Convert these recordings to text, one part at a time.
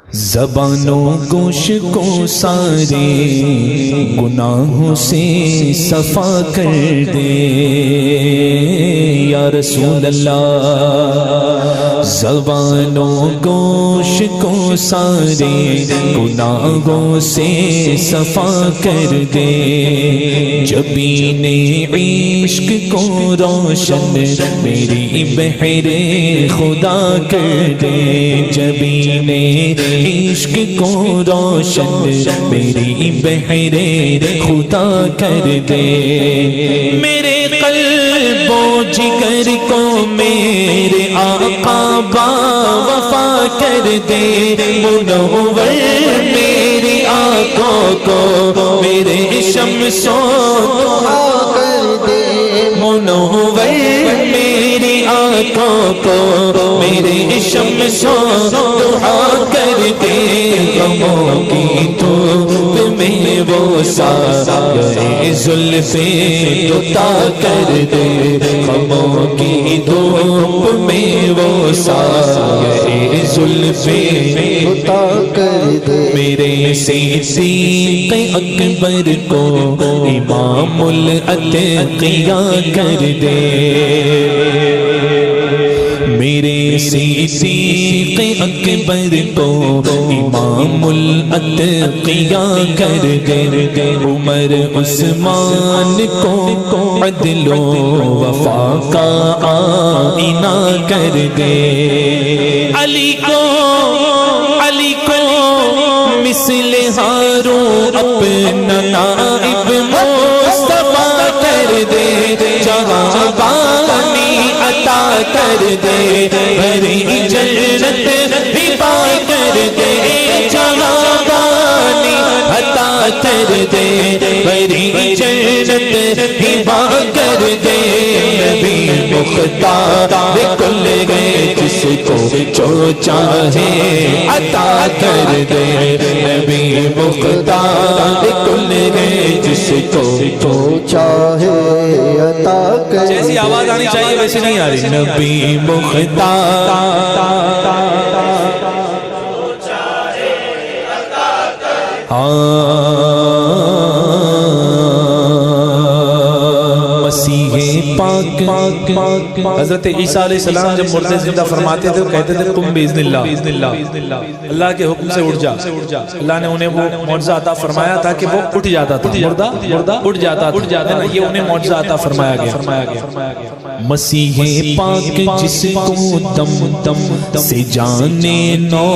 زبانوں گوش کو سارے گناہوں سے صفا کر دے یا رسول اللہ، زبانوں گوش کو سارے گناہوں سے صفا کر دے، جبین عشق کو روشن میری بحر خدا کر دے، جبین عشق کو روشن میری بحر خدا کر دے، میرے قلب و جگر کو میرے آقا با وفا کر دے، منور میری آنکھوں کو میرے شمس و ضحا کر دے، منور میری آنکھوں کو میرے شمس و ضحا کر دے، غموں کی دھوپ میں وہ سایہ زلفیں عطا کر دے، غموں کی دھوپ میں وہ سایہ زلفیں عطا کر دے، میرے صدیق اکبر کو امام الاتقیاء کر دے، میرے صدیق اکبر کو امام الاتقیاء کر دے، عمر عثمان کو عدل و وفا کا آئینہ کر دے، علی کو مثل ہارون اپنا نائب مصطفیٰ کر دے، جہاں بانی عطا کر دے، بھری جنت ہبا کر دے، جہاں بانی عطا کر دے، بھری جنت ہبا کر دے، نبی مختار کل گئے جس کو جو چاہے عطا کر دے، نبی مختار کل گئے جس کو جو چاہے عطا کر دے، جیسی آواز آنی چاہیے ویسی نہیں آ رہی، نبی مختار مسیح پاک حضرت عیسیٰ علیہ السلام جب مردے زندہ فرماتے تھے کہتے تھے قم باذن اللہ، اللہ کے حکم سے اٹھ جا، اللہ نے انہیں وہ معجزہ عطا فرمایا تھا کہ وہ اٹھ جاتا تھا، مردہ اٹھ جاتا تھا، یہ انہیں معجزہ عطا فرمایا گیا، مسیح پاک جس کو دم سے جانے نو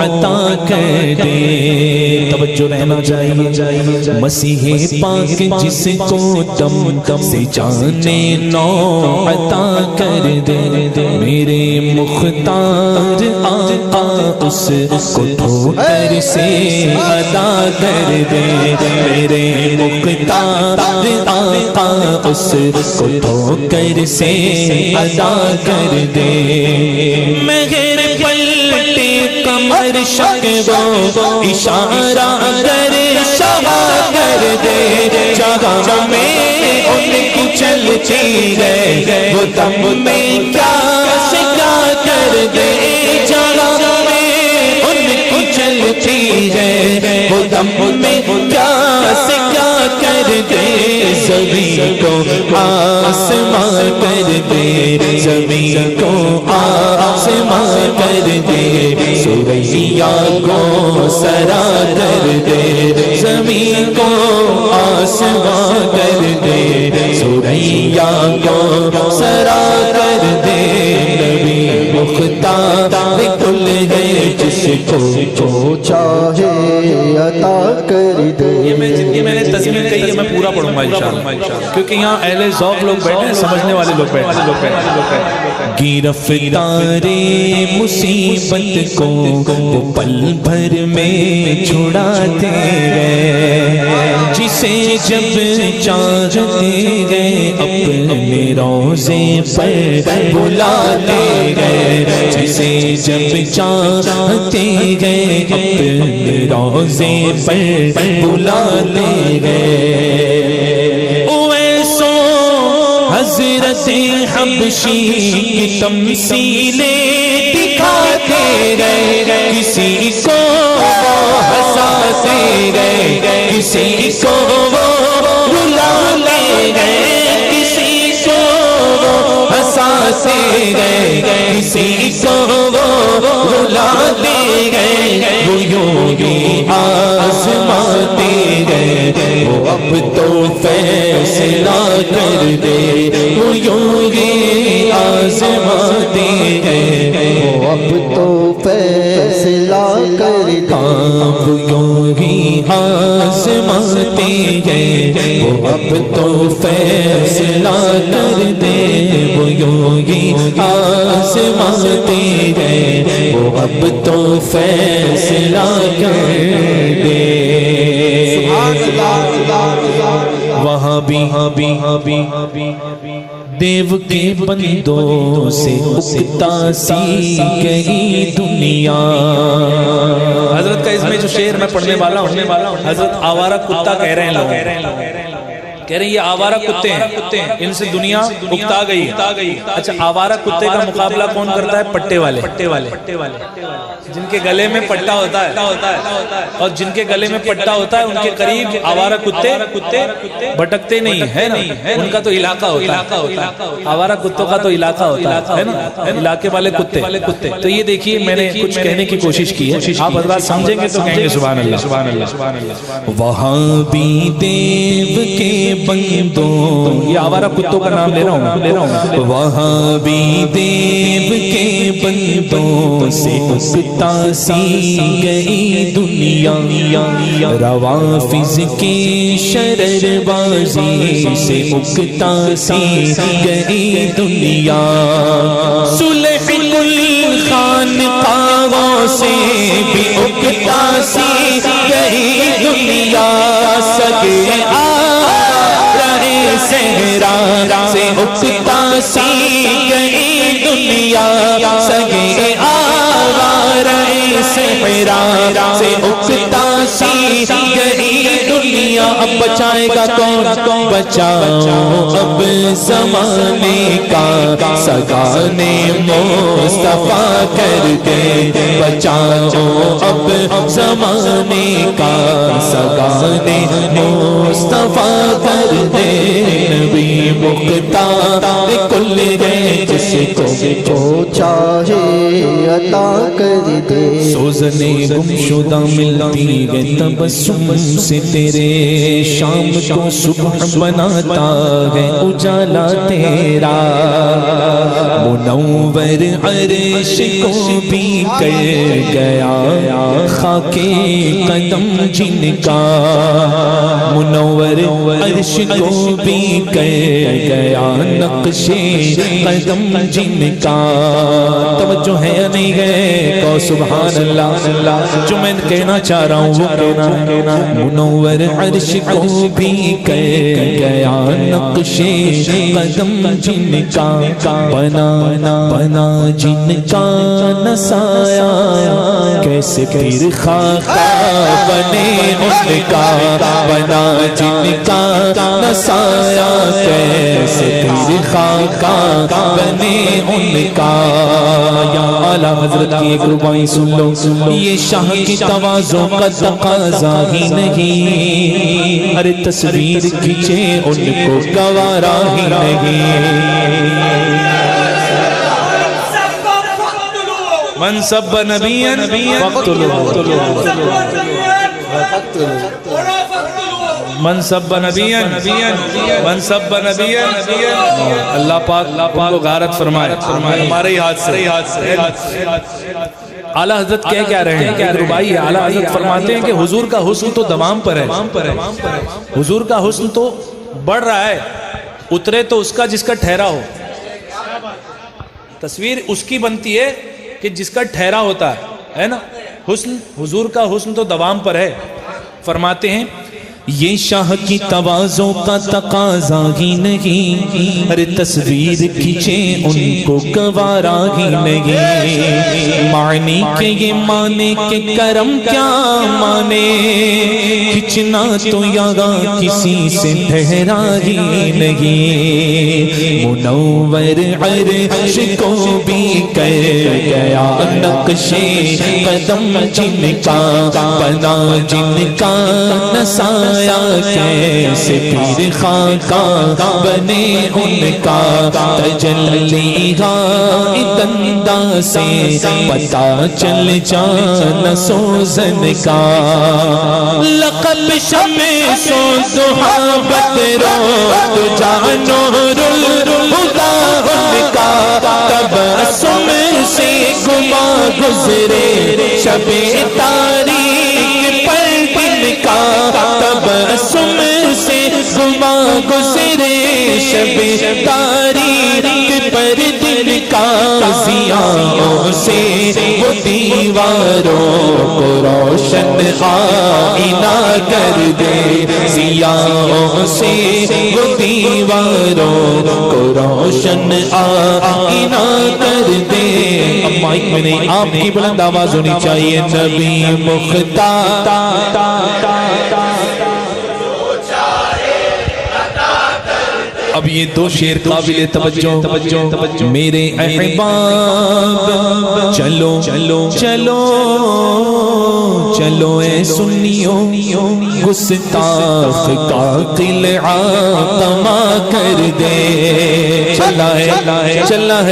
عطا کر دے، توجہ رہنا چاہیے، مسیح پاک جس کو دم سے جانے نو عطا کر دے، میرے مختار آقا اس کو ٹھوکر سے ادا کر دے، میرے مختار آقا اس کو ٹھوکر سے ادا کر دے، مہر پلٹے کمر شکو اشارہ گر شہا کر دے، جہاں میں ان کی چلتی ہے وہ دم میں کیا سکا کر دے، جہاں میں ان کی چلتی ہے وہ دم میں کیا سکا کر دے، زمین کو آسمان کر دے، زمین کو آسمان کر دے، سوریا کو سرا کر دے، زمین کو آسمان کر دے، سوریا کو سرا کر دے، نبی مختار کل ہے جس کو جو چاہے عطا کر دے، یہ میں نے تزمین کہی ہے، میں پورا پڑھوں گا انشاءاللہ، کیونکہ یہاں اہل ذوق لوگ بیٹھے ہیں، سمجھنے والے لوگ بیٹھے ہیں، گرفتار مصیبت کو وہ پل بھر میں چھڑاتے گئے، جسے جب چاہتے گئے اپنے روزے پر بلاتے گئے، جسے جب چاہتے گئے اپنے روزے پر بلاتے گئے، حضرت حبشی کی تمثیلیں دکھاتے گئے، کسی کو گئے کسی کو وہ رلا لے گئے کسی کو وہ ہنساتے گئے کسی کو وہ رلا لے گئے وہ یوں ہی آزماتے گئے وہ اب تو فیصلہ کر دے وہ یوں ہی آزماتے گئے وہ اب تو فیصلہ کر دے وہ یوں ہی آزماتے گئے وہ اب تو فیصلہ کر دے وہ یوں ہی آزماتے گئے وہ اب تو فیصلہ کر دے وہاں بھی دیو کے بندوں سے اکتا سی گئی دنیا. حضرت کا اس میں جو شعر میں پڑھنے والا ہوں حضرت آوارہ کتا کہہ رہے ہیں لوگ کہہ رہے ہیں یہ آوارہ کتے ہیں ان سے دنیا اکتا گئی ہے. اچھا آوارہ کتے کا مقابلہ کون کرتا ہے؟ پٹے والے جن کے گلے میں پٹا ہوتا ہے اور جن کے گلے میں پٹا ہوتا ہے ان کے قریب آوارہ کتے بھٹکتے نہیں ہے نا. ان کا تو علاقہ ہوتا ہے آوارہ کتوں کا تو علاقہ ہوتا ہے نا علاقے والے کتے. تو یہ دیکھیے میں نے کچھ کہنے کی کوشش کی ہے آپ حضرات سمجھیں گے تو کہیں گے سبحان اللہ. وہاں بھی دیو کے بندوں یہ آوارہ کتوں کا نام لے رہا ہوں وہاں بھی دیو کے بندوں سے اکتا سی گئی دنیا روافظ کی شرر بازی سے اکتا سی گئی دنیا صلح الخانقاہوں سے بھی اکتا سی گئی دنیا سگے صحرا سے اکتا سی گئی دنیا سگے آوارہ صحرا سے اکتا سی گئی دنیا. اب بچائے گا کون بچاؤ اب زمانے کا سگانے مصطفیٰ کر دے بچاؤ اب زمانے کا سگانے مصطفیٰ کر دے نبی مختار کل ہے جس کو چاہے عطا کر دے سوزنے گمشدہ ملتی ہے تبسم سے تیرے شام کو صبح بناتا ہے اجالا تیرا منور عرش کو بھی کر گیا خاک قدم جن کا منور عرش کو بھی کر گیا نقش قدم جن کا. توجہ ہے یا نہیں ہے کو سبحان اللہ جو میں کہنا چاہ رہا ہوں وہ کہنا منور عرش کو بھی کر گیا نقش قدم جن کا بنا جن کا نسایا کیسے پھر خاکہ بنے ان کا بنا جن کا نسایا کیسے پھر خاکہ بنے ان کا. یا اعلیٰ حضرت کی ایک ربائی سن لو یہ شاہ کی تواضع کا تقاضا ہی نہیں ارے تصویر کھینچے ان کو گوارا ہی نہیں. من سب نبیا من سب نبیا من سب نبیا اللہ پاک کو غارت فرمائے ہمارے ہاتھ سے. اعلیٰ حضرت کیا رہے ہیں کہ ربائی اعلیٰ حضرت فرماتے ہیں کہ حضور کا حسن تو دوام پر ہے حضور کا حسن تو بڑھ رہا ہے اترے تو اس کا جس کا ٹھہرا ہو. تصویر اس کی بنتی ہے کہ جس کا ٹھہرا ہوتا ہے نا. حسن حضور کا حسن تو دوام پر ہے. فرماتے ہیں یہ شاہ کی تواضع کا تقاضا ہی نہیں، ارے تصویر کھینچے ان کو گوارا ہی نہیں، معنی کے یہ مانے کہ کرم کیا مانے، کھچنا تو یہاں کسی سے ٹھہرا ہی نہیں، منور عرش کو بھی کر گیا نقش قدم جن کا بنا جن کا نسایا، کیسے پیر خاکا بنے ان کا تجلی دندا سے پتا چل جانا سوزن کا، لقب شمس و ضحا بدرو تو جانو الہدا ان کا، تبسم سے گما گزرے شب تاریخ پر دن کا، تبسم سے گما گزرے شب تاریخ پر دن کا، ضیاءوں سے وہ دیواروں کو روشن آئینہ کر دے، ضیاءوں سے وہ دیواروں کو روشن آئینہ کر دے۔ اب مائک میں نہیں، آپ کی بلند آواز ہونی چاہیے، نبی مختار اب یہ دو شعر قابل توجہ، میرے احباب چلو چلو چلو چلو اے سنیو، گستاخ کا قلعہ تما کر دے، چلا ہے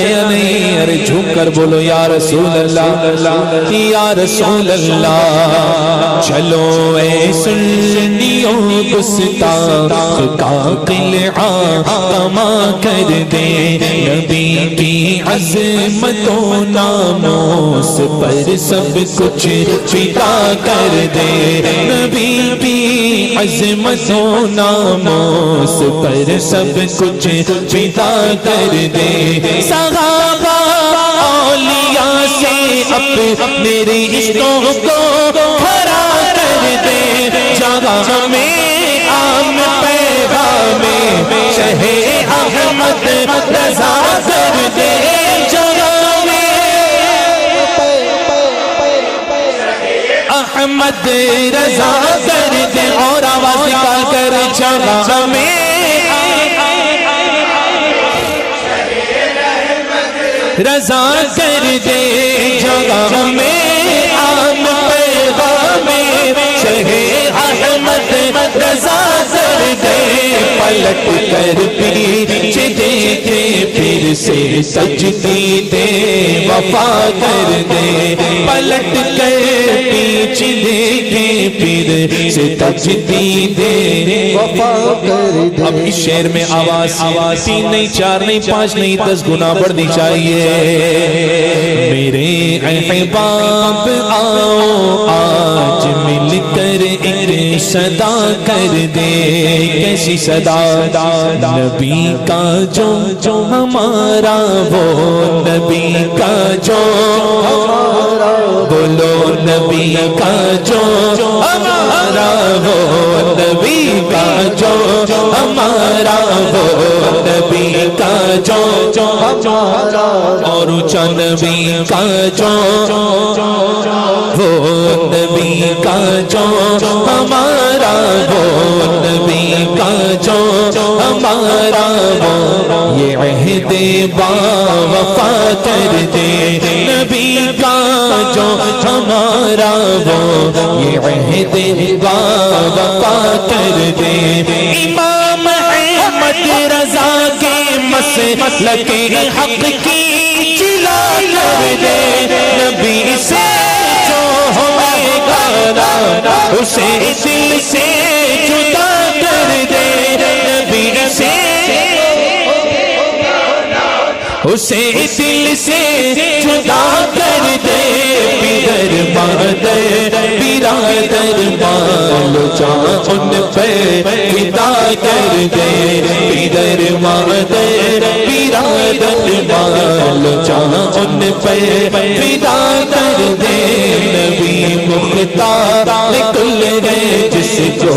یا نہیں؟ ارے جھوم کر بولو یا رسول اللہ، یا رسول اللہ، چلو اے سنیو، گستاخ کا قلعہ تما کر دے، نبی کی عظمت و ناموس پر سب کچھ فدا کر دے، نبی کی عظمت و ناموس پر سب کچھ فدا کر دے، صحابہ اولیاء سے اپنے رشتوں کو کھڑا کر دے، جگہ میں عام پیغام شہ احمد رضا کر دے، جگہ میں احمد رضا کر دے، اور آواز نکال کر جگہ میں رضا کر دے، جگہ میں عام پیغام شہ احمد رضا کر دے، پلٹ کر پیچھے دیکھے پھر سے سجدے وفا کر دے، پلٹ کر پیچھے دیکھے پھر سے سجدے وفا کر دے۔ اب اس شعر میں آواز 3 نہیں 4 نہیں 5 نہیں 10 گنا بڑھنی چاہیے، میرے احباب آؤ آج مل کر ایک صدا کر دے، کیسی صدا؟ نبی کا جو ہمارا وہ نبی کا جو ہمارا، بولو نبی کا جو ہمارا وہ نبی کا جو ہمارا وہ نبی کا جو ہمارا، اور اونچا نبی کا جو وہ نبی کا جو ہمارا وہ نبی کا جو ہمارا وہ، یہ عہد با وفا کر دے، نبی کا جو ہمارا وہ، یہ عہد با وفا کر دے، امام احمد رضا کے مسلک حق کی چلا کر دے، نبی سے جو ہوئے گا اسے دل سے جدا کر دے، نبی سے اسے دل سے جدا کر دے، پیدر مادر برادر مالو جان ان پہ فدا کر دے، پیدر مادر برادر مالو جان ان پہ فدا کر دے، نبی مختار کل ہے جس جو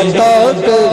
عطا کر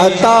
عطا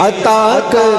عطا کر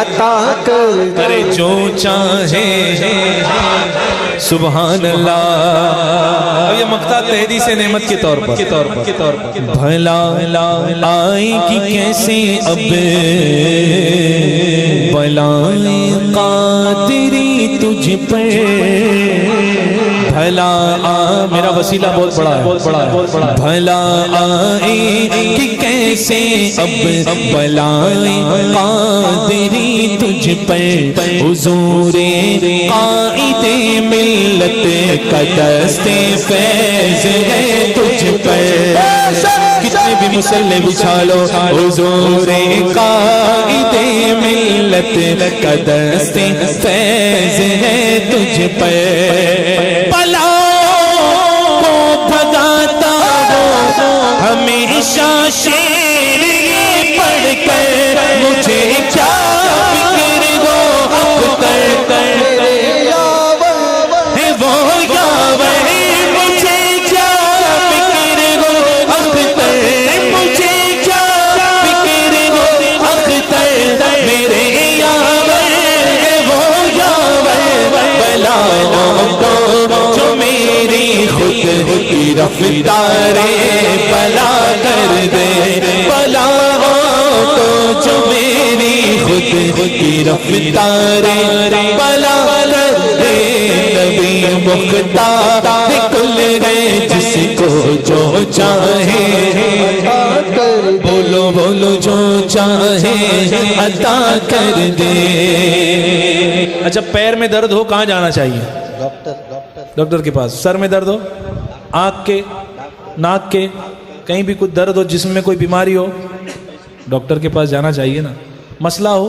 عطا کر دے کرے جو چاہے سبحان اللہ. اب یہ مقطع تحدیث نعمت کے طور پر بھلا آئے گی کیسے اب بلائیں قادری تجھ پر بھلا میرا وسیلہ بہت بڑا ہے بھلا آئے کہ کیسے اب بلائیں قادری تجھ پر حضور قائد ملت کا دست فیض ہے تجھ پر کتنے بھی مسلح بچھا لو حضور قائد ملت کا دست فیض ہے تجھ پر ہمیشہ شیر یہ پڑھ کر مجھے کیا فکر وہ اختر ہے وہ یاور مجھے کیا فکر وہ اختر مجھے کیا فکر وہ اختر میرے یاور ہے وہ یاور بلاؤں کو جو میری خود کی رفتار بلا کر دے بلا تو جو میری خود کی رفتار بلا کر دے نبی مختار کل گئے جس کو جو چاہے بولو بولو جو چاہے عطا کر دے. اچھا پیر میں درد ہو کہاں جانا چاہیے؟ ڈاکٹر کے پاس. سر میں درد ہو، آنکھ کے، ناک کے، کہیں بھی کچھ درد ہو، جسم میں کوئی بیماری ہو، ڈاکٹر کے پاس جانا چاہیے نا. مسئلہ ہو،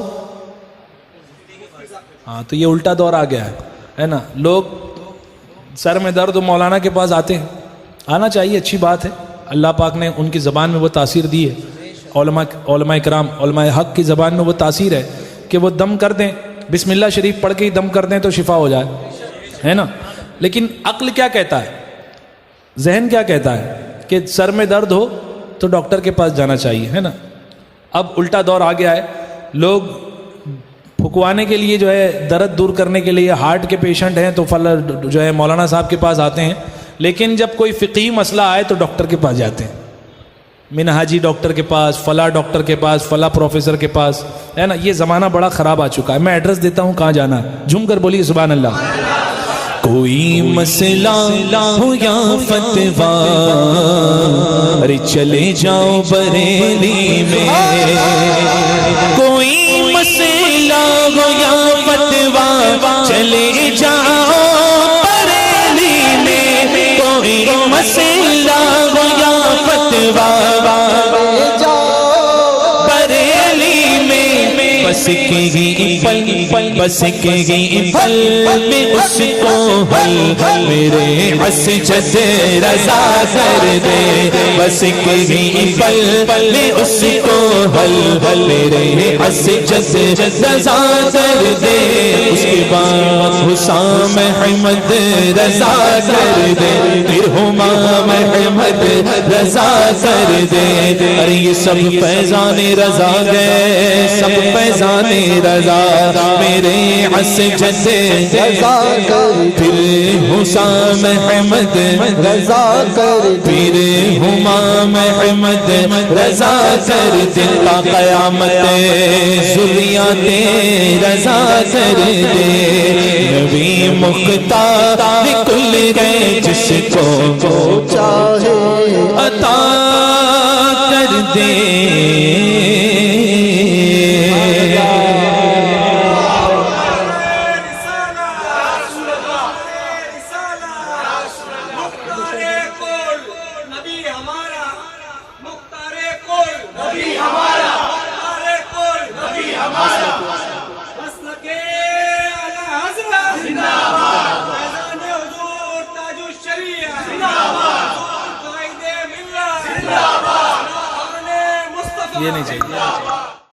ہاں تو یہ الٹا دور آ گیا ہے نا. لوگ سر میں درد ہو مولانا کے پاس آتے ہیں. آنا چاہیے، اچھی بات ہے. اللہ پاک نے ان کی زبان میں وہ تاثیر دی ہے. علماء کرام، علماء حق کی زبان میں وہ تاثیر ہے کہ وہ دم کر دیں، بسم اللہ شریف پڑھ کے ہی دم کر دیں تو شفا ہو جائے، ہے نا. لیکن عقل کیا کہتا ہے، ذہن کیا کہتا ہے کہ سر میں درد ہو تو ڈاکٹر کے پاس جانا چاہیے، ہے نا. اب الٹا دور آ گیا ہے. لوگ پھکوانے کے لیے جو ہے، درد دور کرنے کے لیے، ہارٹ کے پیشنٹ ہیں تو جو ہے مولانا صاحب کے پاس آتے ہیں. لیکن جب کوئی فقہی مسئلہ آئے تو ڈاکٹر کے پاس جاتے ہیں، منہاجی ڈاکٹر کے پاس، فلاں ڈاکٹر کے پاس، فلاں پروفیسر کے پاس، ہے نا. یہ زمانہ بڑا خراب آ چکا ہے. میں ایڈریس دیتا ہوں کہاں جانا ہے، جھوم کر بولیے سبحان اللہ. کوئی مسئلہ ہو یا فتویٰ ارے چلے جاؤ بریلی میں. کوئی مسئلہ ہو یا فتویٰ چلے جاؤ بریلی میں. کوئی مسئلہ ہو یا فتویٰ بریلی میں بس کے گی پل بس کے گی پل میں اس کو حل میرے مسجد رضا کر دے. بس کے گی پل میں اس کو حل میرے مسجد رضا کر دے. اس کے بعد حسام احمد رضا کر دے، پھر ہمام احمد رضا کر دے. ارے یہ سب فیضان رضا گئے، سب فیضان رضا میرے مسجد رضا کر پھر حسام احمد رضا کر پھر ہمام احمد رضا کر دے. تا قیامت ذریات رضا کر دے. نبی مختار کل گئے جس کو چاہے عطا کر دے. یہ نہیں چاہیے.